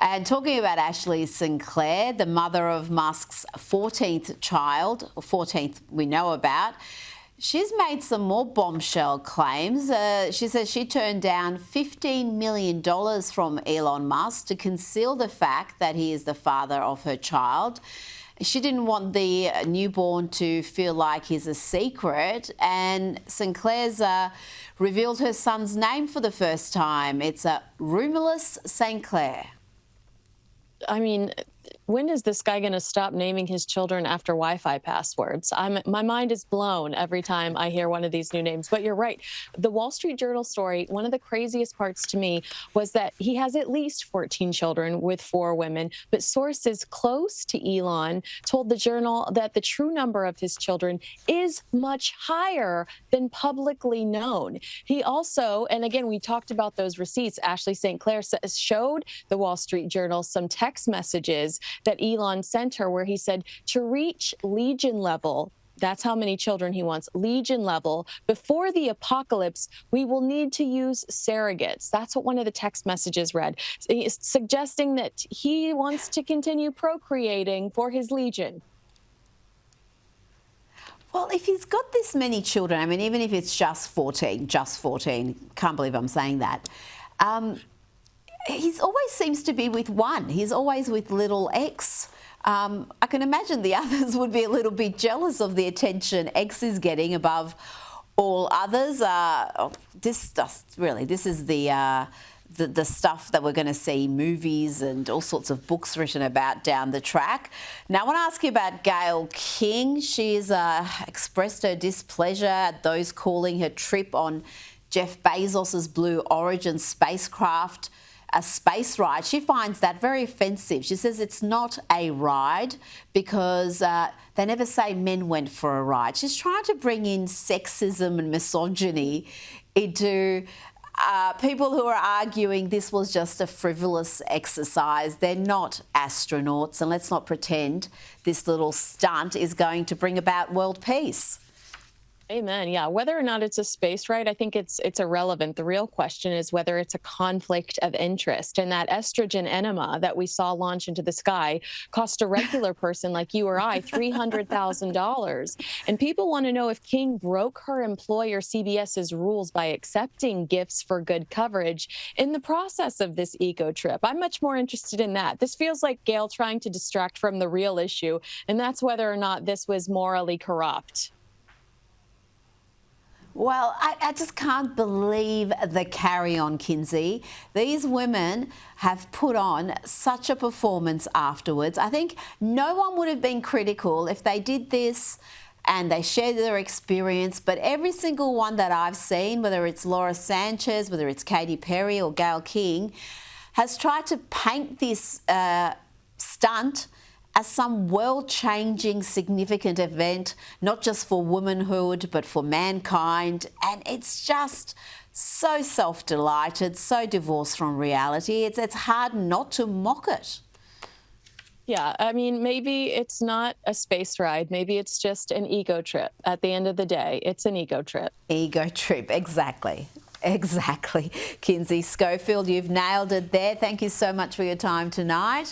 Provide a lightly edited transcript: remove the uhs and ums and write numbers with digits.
And talking about Ashley Sinclair, the mother of Musk's 14th child, or 14th we know about, she's made some more bombshell claims. She says she turned down $15 million from Elon Musk to conceal the fact that he is the father of her child. She didn't want the newborn to feel like he's a secret, and Sinclair's revealed her son's name for the first time. It's a Romulus St. Clair. I mean, when is this guy going to stop naming his children after Wi-Fi passwords? My mind is blown every time I hear one of these new names. But you're right. The Wall Street Journal story, one of the craziest parts to me was that he has at least 14 children with 4 women. But sources close to Elon told the Journal that the true number of his children is much higher than publicly known. He also, and again, we talked about those receipts. Ashley St. Clair showed the Wall Street Journal some text messages that Elon sent her where he said to reach Legion level, that's how many children he wants, Legion level, before the apocalypse, we will need to use surrogates. That's what one of the text messages read, suggesting that he wants to continue procreating for his Legion. Well, if he's got this many children, I mean, even if it's just 14, can't believe I'm saying that, he always seems to be with one. He's always with little X. I can imagine the others would be a little bit jealous of the attention X is getting above all others. This is the stuff that we're going to see movies and all sorts of books written about down the track. Now, I want to ask you about Gayle King. She's expressed her displeasure at those calling her trip on Jeff Bezos's Blue Origin spacecraft a space ride. She finds that very offensive. She says it's not a ride because they never say men went for a ride. She's trying to bring in sexism and misogyny into people who are arguing this was just a frivolous exercise. They're not astronauts, and let's not pretend this little stunt is going to bring about world peace. Amen. Yeah. Whether or not it's a space ride, I think it's irrelevant. The real question is whether it's a conflict of interest. And that estrogen enema that we saw launch into the sky cost a regular person like you or I $300,000. And people want to know if King broke her employer CBS's rules by accepting gifts for good coverage in the process of this eco trip. I'm much more interested in that. This feels like Gayle trying to distract from the real issue, and that's whether or not this was morally corrupt. Well, I just can't believe the carry-on, Kinsey. These women have put on such a performance afterwards. I think no one would have been critical if they did this and they shared their experience, but every single one that I've seen, whether it's Laura Sanchez, whether it's Katy Perry or Gayle King, has tried to paint this stunt as some world-changing, significant event, not just for womanhood, but for mankind. And it's just so self-delighted, so divorced from reality. It's hard not to mock it. Yeah, I mean, maybe it's not a space ride. Maybe it's just an ego trip. At the end of the day, it's an ego trip. Ego trip, exactly. Exactly. Kinsey Schofield, you've nailed it there. Thank you so much for your time tonight.